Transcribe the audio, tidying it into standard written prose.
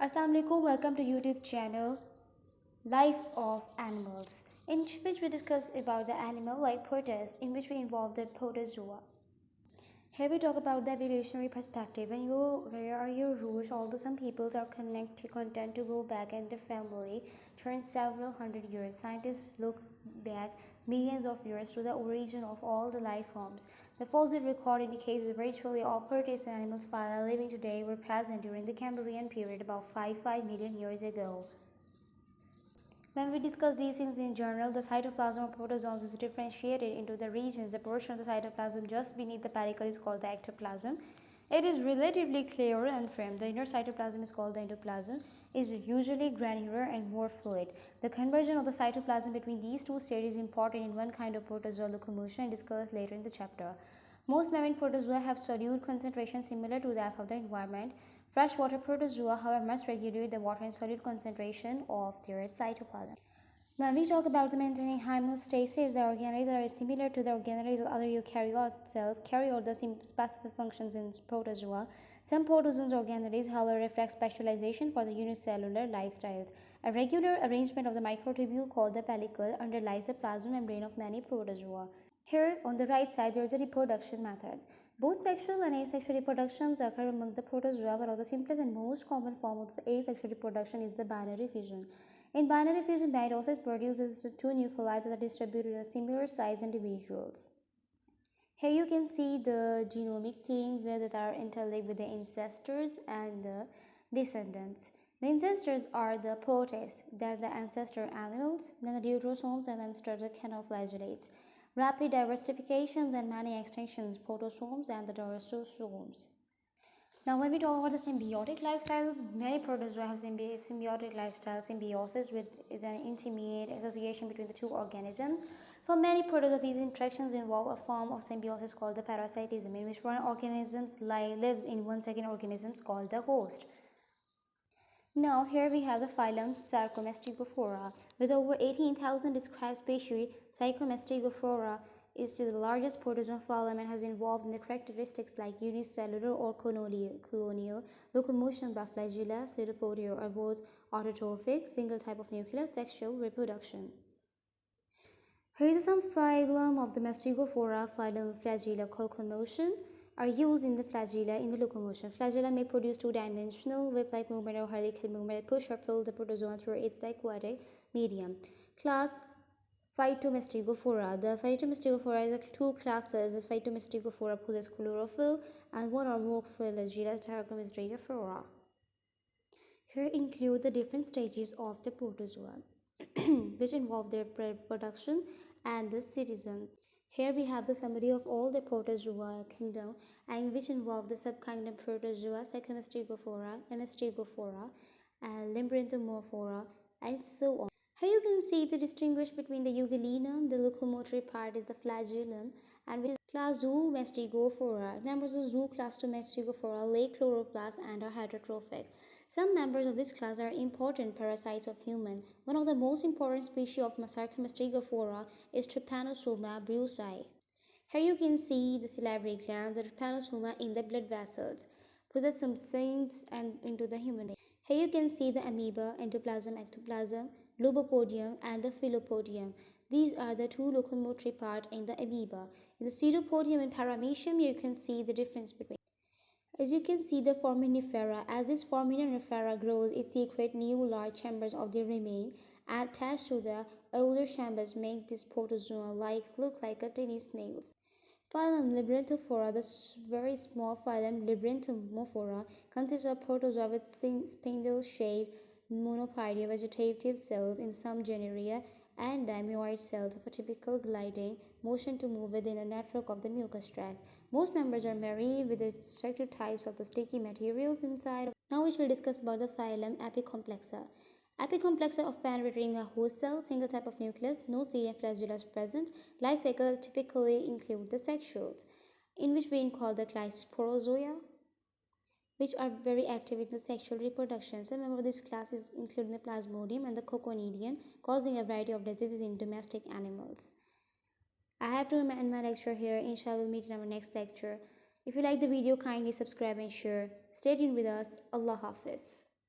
Assalamu alaikum, welcome to YouTube channel Life of Animals, in which we discuss about the animal life protest, in which we involve the protozoa. Here we talk about the evolutionary perspective. Where are your roots? Although some peoples are content to go back in their family, turn several hundred years. Scientists look back millions of years to the origin of all the life forms. The fossil record indicates that virtually all protists and animals phyla living today were present during the Cambrian period about 5 million years ago. When we discuss these things in general, the cytoplasm of protozoans is differentiated into the regions. The portion of the cytoplasm just beneath the pellicle is called the ectoplasm. It is relatively clear and firm. The inner cytoplasm is called the endoplasm. It is usually granular and more fluid. The conversion of the cytoplasm between these two states is important in one kind of protozoa locomotion, discussed later in the chapter. Most marine protozoa have solute concentration similar to that of the environment. Freshwater protozoa, however, must regulate the water and solute concentration of their cytoplasm. When we talk about the maintaining homeostasis, the organelles are similar to the organelles of other eukaryote cells, carry out the same specific functions in protozoa. Some protozoans organelles, however, reflect specialization for the unicellular lifestyles. A regular arrangement of the microtubule called the pellicle underlies the plasma membrane of many protozoa. Here on the right side, there is a reproduction method. Both sexual and asexual reproductions occur among the protozoa, but the simplest and most common form of asexual reproduction is the binary fission. In binary fission, mitosis produces two nuclei that are distributed in similar sized individuals. Here you can see the genomic things that are interlinked with the ancestors and the descendants. The ancestors are the protists, then the ancestor animals, then the deuterosomes, and then the canoflagellates. Rapid diversifications and many extinctions, protosomes and the deuterosomes. Now, when we talk about the symbiotic lifestyles, many protozoa have symbiotic lifestyle. Symbiosis is an intimate association between the two organisms. For many protozoa, these interactions involve a form of symbiosis called the parasitism, in which one organism lives in one second organism called the host. Now, here we have the phylum Sarcomastigophora. With over 18,000 described species, Sarcomastigophora is the largest protozoan phylum and has involved in the characteristics like unicellular or colonial locomotion by flagella. Pseudopodia are both autotrophic, single type of nucleus, sexual reproduction. Here is some phylum of the Mastigophora. Phylum Flagella colcomotion are used in the flagella in the locomotion. Flagella may produce two-dimensional whip-like movement or helical movement that push or pull the protozoa through its aquatic medium. Class Phytomastigophora. The Phytomastigophora is two classes. The Phytomastigophora possess chlorophyll and one or more flagella. Sarcomastigophora. Here include the different stages of the protozoa, which involve their reproduction and the citizens. Here we have the summary of all the protozoa kingdom, and which involve the subkingdom protozoa, Sarcomastigophora, Amastigophora, and Lambrinthomorphora, and so on. Here you can see the distinguish between the Euglena. The locomotory part is the flagellum, and which is class Zoomastigophora. Members of Zooclass Mastigophora lay chloroplasts and are heterotrophic. Some members of this class are important parasites of human. One of the most important species of Sarcomastigophora is Trypanosoma brucei. Here you can see the salivary glands, the trypanosoma in the blood vessels, possess some signs and into the human body. Here you can see the amoeba, endoplasm, ectoplasm, lobopodium, and the phylopodium. These are the two locomotory parts in the amoeba. In the pseudopodium and paramecium, you can see the difference between. As you can see the foraminifera, as this foraminifera grows, it secretes new large chambers of the remain attached to the older chambers make this protozoa look like a tiny snails. Phylum Labyrinthophora, the very small phylum Labyrinthomophora, consists of protozoa with spindle-shaped monopodia vegetative cells in some genera and dimeoid cells of a typical gliding motion to move within a network of the mucus tract. Most members are married with the structured types of the sticky materials inside. Now we shall discuss about the phylum Apicomplexa. Apicomplexa of penetrating a host cell, single type of nucleus, no cilium flagella is present. Life cycle typically include the sexuals, in which we call the class Sporozoa, which are very active in the sexual reproduction. Some members of this class is including the Plasmodium and the Coconidium, causing a variety of diseases in domestic animals. I have to end my lecture here. Inshallah, we'll meet in our next lecture. If you like the video, kindly subscribe and share. Stay tuned with us. Allah Hafiz.